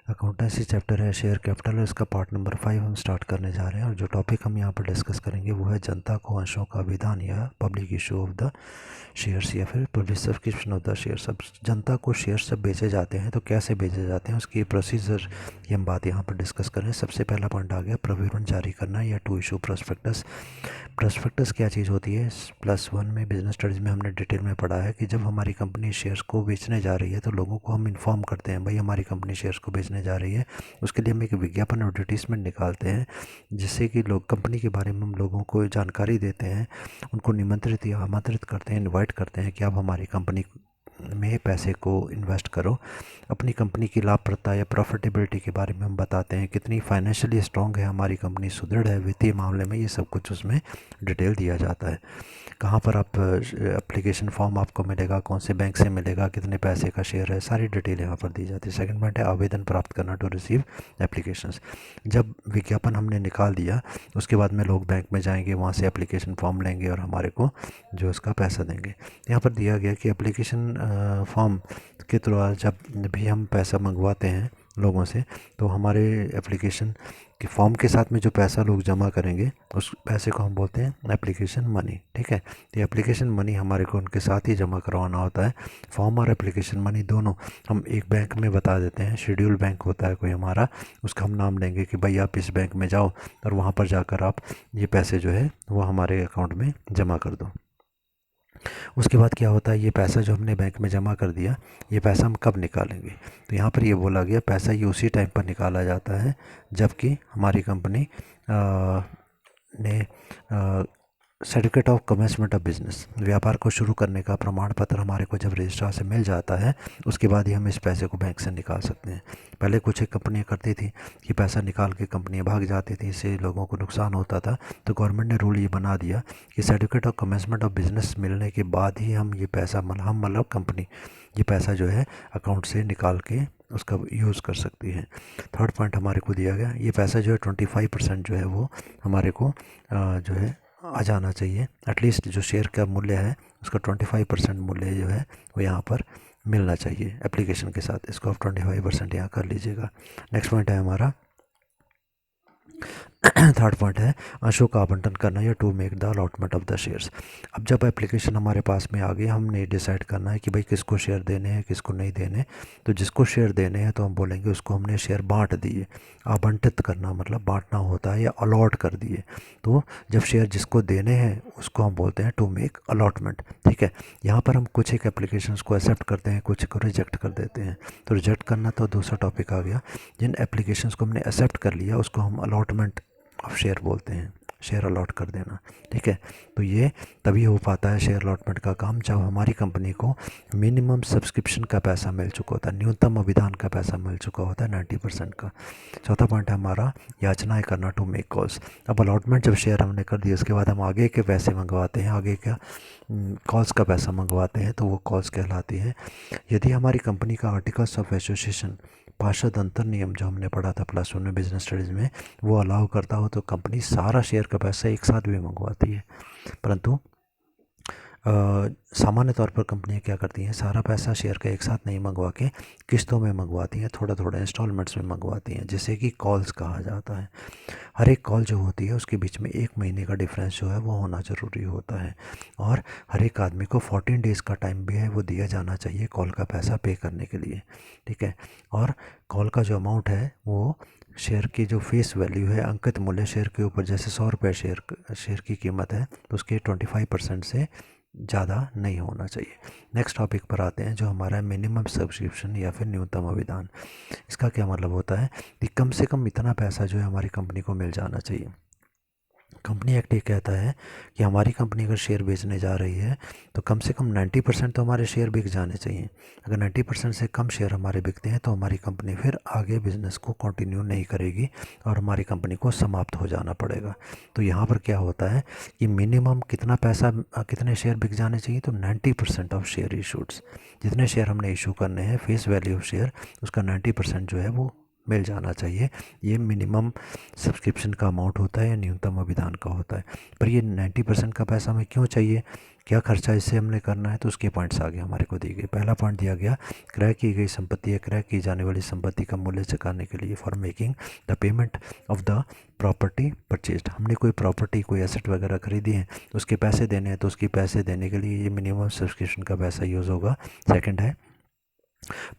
Accountancy chapter है share capital, इसका part number 5 हम स्टार्ट करने जा रहे हैं। और जो टॉपिक हम यहाँ पर डिस्कस करेंगे वो है जनता को अंशों का विधान या public issue of the shares या फिर public subscription of the shares. अब जनता को शेयर्स जब बेचे जाते हैं तो कैसे बेचे जाते हैं उसकी प्रोसीजर की हम बात यहाँ पर डिस्कस करें। सबसे पहला पॉइंट आ गया प्रविवरण जारी करना या टू इशू प्रोस्पेक्टस। प्रोस्पेक्टस क्या चीज़ होती है? +1 में बिजनेस स्टडीज़ में हमने डिटेल में पढ़ा है कि जब हमारी कंपनी शेयर्स को बेचने जा रही है तो लोगों को हम इन्फॉर्म करते हैं भाई हमारी कंपनी शेयर्स को बेचने जा रही है। उसके लिए हम एक विज्ञापन एडवर्टीजमेंट निकालते हैं जिससे कि लोग कंपनी के बारे में हम लोगों को जानकारी देते हैं, उनको निमंत्रित या आमंत्रित करते हैं, इनवाइट करते हैं कि आप हमारी कंपनी में पैसे को इन्वेस्ट करो। अपनी कंपनी की लाभप्रदता या प्रॉफिटेबिलिटी के बारे में हम बताते हैं, कितनी फाइनेंशियली स्ट्रॉन्ग है हमारी कंपनी, सुदृढ़ है वित्तीय मामले में, ये सब कुछ उसमें डिटेल दिया जाता है। कहाँ पर आप एप्लीकेशन फॉर्म आपको मिलेगा, कौन से बैंक से मिलेगा, कितने पैसे का शेयर है, सारी डिटेल यहाँ पर दी जाती है। सेकंड पॉइंट है आवेदन प्राप्त करना टू रिसीव एप्लीकेशंस। जब विज्ञापन हमने निकाल दिया उसके बाद में लोग बैंक में जाएंगे, वहाँ से एप्लीकेशन फॉर्म लेंगे और हमारे को जो उसका पैसा देंगे। यहाँ पर दिया गया कि एप्लीकेशन फॉर्म के द्वारा जब भी हम पैसा मंगवाते हैं लोगों से तो हमारे एप्लीकेशन के फॉर्म के साथ में जो पैसा लोग जमा करेंगे उस पैसे को हम बोलते हैं एप्लीकेशन मनी। ठीक है, तो एप्लीकेशन मनी हमारे को उनके साथ ही जमा करवाना होता है। फॉर्म और एप्लीकेशन मनी दोनों हम एक बैंक में बता देते हैं। शेड्यूल बैंक होता है कोई हमारा, उसका हम नाम लेंगे कि भाई आप इस बैंक में जाओ और वहाँ पर जाकर आप ये पैसे जो है वो हमारे अकाउंट में जमा कर दो। उसके बाद क्या होता है, ये पैसा जो हमने बैंक में जमा कर दिया ये पैसा हम कब निकालेंगे? तो यहाँ पर ये बोला गया पैसा ये उसी टाइम पर निकाला जाता है जबकि हमारी कंपनी ने certificate of commencement of business, व्यापार को शुरू करने का प्रमाण पत्र हमारे को जब रजिस्ट्रार से मिल जाता है उसके बाद ही हम इस पैसे को बैंक से निकाल सकते हैं। पहले कुछ एक कंपनियां करती थी कि पैसा निकाल के कंपनियां भाग जाती थी, इससे लोगों को नुकसान होता था। तो गवर्नमेंट ने रूल ये बना दिया कि certificate of commencement of business मिलने के बाद ही हम ये पैसा मतलब कंपनी ये पैसा जो है अकाउंट से निकाल के उसका यूज़ कर सकती है। थर्ड पॉइंट हमारे को दिया गया ये पैसा जो है 25% जो है वो हमारे को जो है आ जाना चाहिए। एटलीस्ट जो शेयर का मूल्य है उसका 25% मूल्य जो है वो यहाँ पर मिलना चाहिए एप्लीकेशन के साथ। इसको आप 25% यहाँ कर लीजिएगा। नेक्स्ट पॉइंट है हमारा थर्ड पॉइंट है अंशों का आवंटन करना या to make the allotment of the shares. अब जब एप्लीकेशन हमारे पास में आ गई हमने डिसाइड करना है कि भाई किसको शेयर देने हैं किसको नहीं देने। तो जिसको शेयर देने हैं तो हम बोलेंगे उसको हमने शेयर बांट दिए। आवंटित करना मतलब बांटना होता है या अलॉट कर दिए। तो जब शेयर जिसको देने हैं उसको हम बोलते हैं टू मेक अलॉटमेंट। ठीक है, यहाँ पर हम कुछ एक एप्लीकेशंस को एक्सेप्ट करते हैं, कुछ को रिजेक्ट कर देते हैं। तो रिजेक्ट करना तो दूसरा टॉपिक आ गया। जिन एप्लीकेशंस को हमने एक्सेप्ट कर लिया उसको हम अलॉटमेंट ऑफ शेयर बोलते हैं, शेयर अलॉट कर देना। ठीक है, तो ये तभी हो पाता है शेयर अलॉटमेंट का काम जब हमारी कंपनी को मिनिमम सब्सक्रिप्शन का पैसा मिल चुका होता है, न्यूनतम अभिदान का पैसा मिल चुका होता है 90% का। चौथा पॉइंट है हमारा याचनाएं करना टू मेक कॉल्स। अब अलॉटमेंट जब शेयर हमने कर दिया उसके बाद हम आगे के पैसे मंगवाते हैं, आगे का कॉल्स का पैसा मंगवाते हैं तो वो कॉल्स कहलाती है। यदि हमारी कंपनी का आर्टिकल्स ऑफ एसोसिएशन पार्षद अंतर नियम जो हमने पढ़ा था +1 में बिजनेस स्टडीज़ में वो अलाउ करता हो तो कंपनी सारा शेयर का पैसा एक साथ भी मंगवाती है। परंतु सामान्य तौर पर कंपनियां क्या करती हैं, सारा पैसा शेयर का एक साथ नहीं मंगवा के किस्तों में मंगवाती हैं, थोड़ा थोड़ा इंस्टॉलमेंट्स में मंगवाती हैं, जिसे कि कॉल्स कहा जाता है। हर एक कॉल जो होती है उसके बीच में 1 महीने का डिफरेंस जो है वो होना ज़रूरी होता है। और हर एक आदमी को 14 डेज़ का टाइम भी है वो दिया जाना चाहिए कॉल का पैसा पे करने के लिए। ठीक है, और कॉल का जो अमाउंट है वो शेयर की जो फेस वैल्यू है, अंकित मूल्य शेयर के ऊपर, जैसे 100 रुपये शेयर की कीमत है तो उसके 25% से ज़्यादा नहीं होना चाहिए। नेक्स्ट टॉपिक पर आते हैं जो हमारा मिनिमम सब्सक्रिप्शन या फिर न्यूनतम अभिदान। इसका क्या मतलब होता है कि कम से कम इतना पैसा जो है हमारी कंपनी को मिल जाना चाहिए। कंपनी एक्ट ये कहता है कि हमारी कंपनी अगर शेयर बेचने जा रही है तो कम से कम 90% तो हमारे शेयर बिक जाने चाहिए। अगर 90% से कम शेयर हमारे बिकते हैं तो हमारी कंपनी फिर आगे बिजनेस को कंटिन्यू नहीं करेगी और हमारी कंपनी को समाप्त हो जाना पड़ेगा। तो यहाँ पर क्या होता है कि मिनिमम कितना पैसा कितने शेयर बिक जाने चाहिए, तो 90% ऑफ शेयर इशूड्स, जितने शेयर हमने इशू करने हैं फेस वैल्यू ऑफ शेयर उसका 90% जो है वो मिल जाना चाहिए। ये मिनिमम सब्सक्रिप्शन का अमाउंट होता है या न्यूनतम अभिदान का होता है। पर ये 90% का पैसा हमें क्यों चाहिए, क्या खर्चा इससे हमने करना है, तो उसके पॉइंट्स आगे हमारे को दिए गए। पहला पॉइंट दिया गया, क्रय की गई संपत्ति या क्रय की जाने वाली संपत्ति का मूल्य चुकाने के लिए, for making the payment of the property purchased. हमने कोई प्रॉपर्टी, कोई एसेट वगैरह खरीदी है, तो उसके पैसे देने हैं, तो उसके पैसे देने के लिए ये मिनिमम सब्सक्रिप्शन का पैसा यूज़ होगा। सेकंड है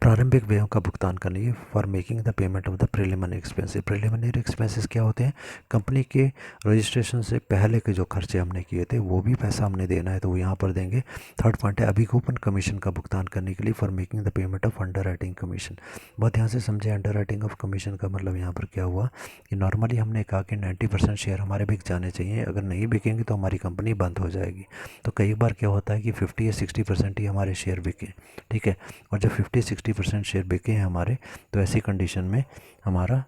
प्रारंभिक व्ययों का भुगतान करने की, for making the payment of the preliminary expenses. Preliminary expenses क्या होते हैं, कंपनी के रजिस्ट्रेशन से पहले के जो खर्चे हमने किए थे वो भी पैसा हमने देना है, तो वो यहाँ पर देंगे। थर्ड पॉइंट है अभिकूपन कमीशन का भुगतान करने के लिए, for making the payment of under writing commission. बहुत ध्यान से समझे, अंडर राइटिंग ऑफ कमीशन का मतलब यहाँ पर क्या हुआ कि नॉर्मली हमने कहा कि 90% शेयर हमारे बिक जाने चाहिए, अगर नहीं बिकेंगे तो हमारी कंपनी बंद हो जाएगी। तो कई बार क्या होता है कि 50 या 60% ही हमारे शेयर बिके, ठीक है, और जब 50-60% शेयर बिके हैं हमारे, तो ऐसी कंडीशन में हमारा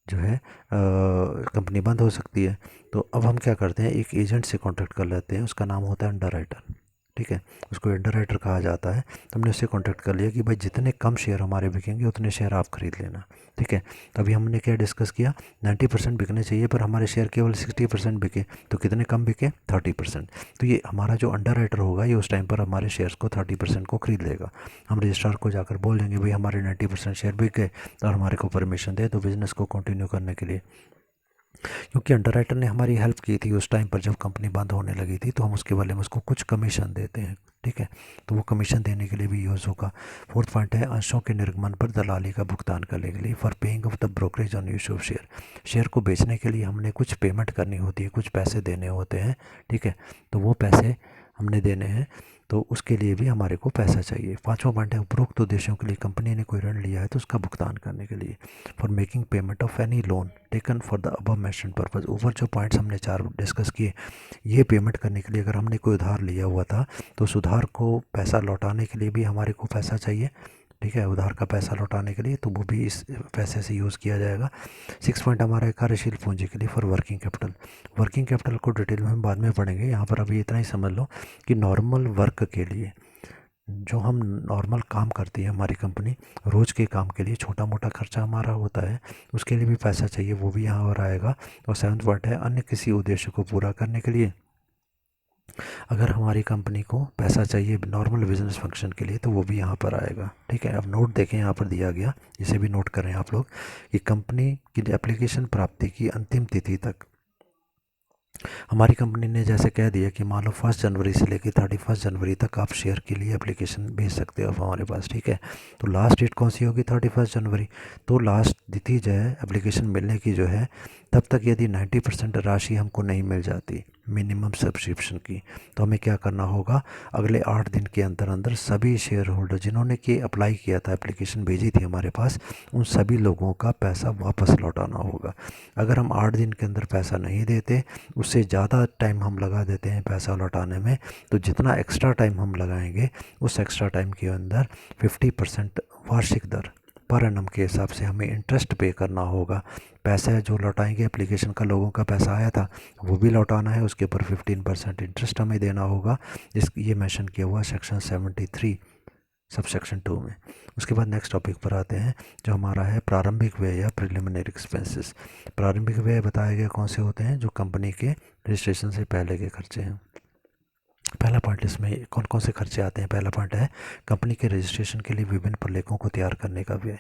जो है कंपनी बंद हो सकती है। तो अब हम क्या करते हैं, एक एजेंट से कॉन्टैक्ट कर लेते हैं, उसका नाम होता है अंडर राइटर, ठीक है, उसको अंडर राइटर कहा जाता है। तो हमने उससे कॉन्टैक्ट कर लिया कि भाई जितने कम शेयर हमारे बिकेंगे उतने शेयर आप खरीद लेना, ठीक है। तो अभी हमने क्या डिस्कस किया, 90% बिकने चाहिए, पर हमारे शेयर केवल 60% बिके, तो कितने कम बिके, 30%। तो ये हमारा जो अंडर राइटर होगा ये उस टाइम पर हमारे शेयर्स को 30% को खरीद लेगा। हम रजिस्ट्रार को जाकर बोल देंगे भाई हमारे 90% शेयर बिक गए और हमारे को परमिशन दे तो बिज़नेस को कंटिन्यू करने के लिए। क्योंकि अंडर राइटर ने हमारी हेल्प की थी उस टाइम पर जब कंपनी बंद होने लगी थी, तो हम उसके बदले में उसको कुछ कमीशन देते हैं, ठीक है, तो वो कमीशन देने के लिए भी यूज़ होगा। फोर्थ पॉइंट है अंशों के निर्गमन पर दलाली का भुगतान करने के लिए, for paying off the brokerage on issue of share. Share को बेचने के लिए हमने कुछ पेमेंट करनी होती है, कुछ पैसे देने होते हैं, ठीक है, तो वो पैसे हमने देने हैं, तो उसके लिए भी हमारे को पैसा चाहिए। पांचवा पॉइंट है उपरोक्त उद्देश्यों के लिए कंपनी ने कोई ऋण लिया है तो उसका भुगतान करने के लिए, for making payment of any loan taken for the above mentioned purpose. ऊपर जो पॉइंट्स हमने 4 डिस्कस किए, ये पेमेंट करने के लिए, अगर हमने कोई उधार लिया हुआ था तो उस उधार को पैसा लौटाने के लिए भी हमारे को पैसा चाहिए, ठीक है, उधार का पैसा लौटाने के लिए, तो वो भी इस पैसे से यूज़ किया जाएगा। 6 पॉइंट हमारा है कार्यशील पूंजी के लिए, for working capital. Working capital को डिटेल में हम बाद में पढ़ेंगे, यहाँ पर अभी इतना ही समझ लो कि नॉर्मल वर्क के लिए, जो हम नॉर्मल काम करती है हमारी कंपनी, रोज़ के काम के लिए छोटा मोटा खर्चा हमारा होता है, उसके लिए भी पैसा चाहिए, वो भी यहाँ पर आएगा। और 7th पॉइंट है अन्य किसी उद्देश्य को पूरा करने के लिए, अगर हमारी कंपनी को पैसा चाहिए नॉर्मल बिजनेस फंक्शन के लिए, तो वो भी यहाँ पर आएगा, ठीक है। अब नोट देखें, यहाँ पर दिया गया, इसे भी नोट करें आप लोग कि कंपनी की एप्लीकेशन प्राप्ति की अंतिम तिथि तक हमारी कंपनी ने जैसे कह दिया कि मान लो 1 जनवरी से लेकर 31 जनवरी तक आप शेयर के लिए एप्लीकेशन भेज सकते हो हमारे पास, ठीक है। तो लास्ट डेट कौन सी होगी, 31 जनवरी। तो लास्ट तिथि जो है एप्लीकेशन मिलने की जो है, तब तक यदि 90% राशि हमको नहीं मिल जाती मिनिमम सब्सक्रिप्शन की, तो हमें क्या करना होगा, अगले 8 दिन के अंदर अंदर सभी शेयर होल्डर जिन्होंने कि अप्लाई किया था, एप्लीकेशन भेजी थी हमारे पास, उन सभी लोगों का पैसा वापस लौटाना होगा। अगर हम 8 दिन के अंदर पैसा नहीं देते, उससे ज़्यादा टाइम हम लगा देते हैं पैसा लौटाने में, तो जितना एक्स्ट्रा टाइम हम लगाएंगे उस एक्स्ट्रा टाइम के अंदर 50% वार्षिक दर पर एनम के हिसाब से हमें इंटरेस्ट पे करना होगा। पैसा जो लौटाएंगे, एप्लीकेशन का लोगों का पैसा आया था वो भी लौटाना है, उसके ऊपर 15% इंटरेस्ट हमें देना होगा। ये मेंशन किया हुआ सेक्शन 73 सब सेक्शन 2 में। उसके बाद नेक्स्ट टॉपिक पर आते हैं जो हमारा है प्रारंभिक व्यय या प्रिलिमिनरी एक्सपेंसेस। प्रारंभिक व्यय बताए गए कौन से होते हैं, जो कंपनी के रजिस्ट्रेशन से पहले के खर्चे हैं। पहला पॉइंट, इसमें कौन कौन से खर्चे आते हैं। पहला पॉइंट है कंपनी के रजिस्ट्रेशन के लिए विभिन्न प्रलेखों को तैयार करने का व्यय,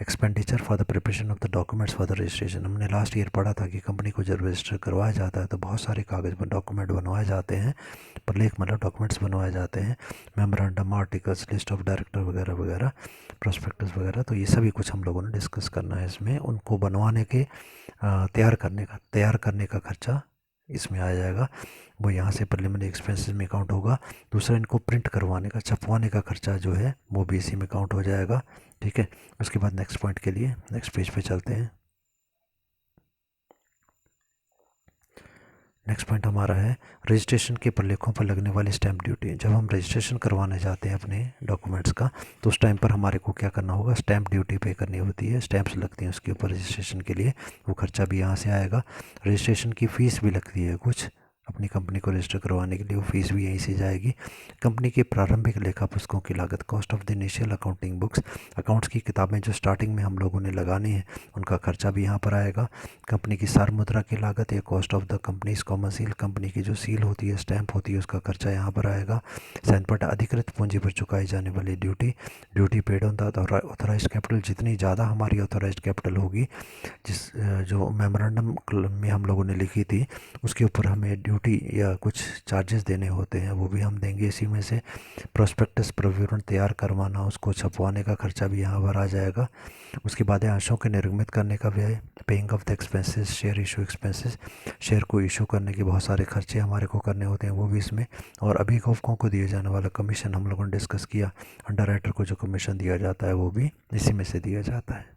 expenditure for the preparation of the documents for the registration. हमने लास्ट ईयर पढ़ा था कि कंपनी को जब रजिस्टर करवाया जाता है तो बहुत सारे कागज़ में डॉक्यूमेंट बनवाए जाते हैं, प्रलेख मतलब डॉक्यूमेंट्स बनवाए जाते हैं, memorandum, articles, list of director वगैरह वगैरह, प्रोस्पेक्टस वगैरह। तो ये सभी कुछ हम लोगों ने डिस्कस करना है इसमें। उनको बनवाने के तैयार करने का खर्चा इसमें आ जाएगा, वो यहाँ से प्रिलिमिनरी एक्सपेंसेस में काउंट होगा। दूसरा, इनको प्रिंट करवाने का, छपवाने का खर्चा जो है वो भी इसी में काउंट हो जाएगा, ठीक है। उसके बाद नेक्स्ट पॉइंट के लिए नेक्स्ट पेज पे चलते हैं। नेक्स्ट पॉइंट हमारा है रजिस्ट्रेशन के प्रलेखों पर लगने वाली स्टैंप ड्यूटी। जब हम रजिस्ट्रेशन करवाने जाते हैं अपने डॉक्यूमेंट्स का, तो उस टाइम पर हमारे को क्या करना होगा, स्टैंप ड्यूटी पे करनी होती है, स्टैंप्स लगती हैं उसके ऊपर रजिस्ट्रेशन के लिए, वो खर्चा भी यहाँ से आएगा। रजिस्ट्रेशन की फ़ीस भी लगती है कुछ, अपनी कंपनी को रजिस्टर करवाने के लिए, वो फीस भी यहीं से जाएगी। कंपनी की प्रारंभिक लेखा पुस्तकों की लागत, cost of the initial accounting books, accounts की किताबें जो स्टार्टिंग में हम लोगों ने लगानी है उनका खर्चा भी यहाँ पर आएगा। कंपनी की सार मुद्रा की लागत या cost of the companies common seal, company की जो सील होती है, स्टैंप होती है, उसका खर्चा यहाँ पर आएगा। सैनपट अधिकृत पूंजी पर चुकाई जाने वाली duty, duty paid on the authorise capital, जितनी ज़्यादा हमारी ऑथोराइज कैपिटल होगी, जिस जो मेमोरेंडम में हम लोगों ने लिखी थी, उसके ऊपर हमें ड्यूटी या कुछ चार्जेस देने होते हैं, वो भी हम देंगे इसी में से। प्रोस्पेक्टस प्रविवरण तैयार करवाना, उसको छपवाने का खर्चा भी यहाँ पर आ जाएगा। उसके बाद है अंशों के निर्गमित करने का व्यय, paying off the expenses, share issue expenses, share को इशू करने के बहुत सारे खर्चे हमारे को करने होते हैं, वो भी इसमें। और अभिभावकों को दिए जाने वाला कमीशन हम लोगों ने डिस्कस किया, अंडर राइटर को जो कमीशन दिया जाता है वो भी इसी में से दिया जाता है।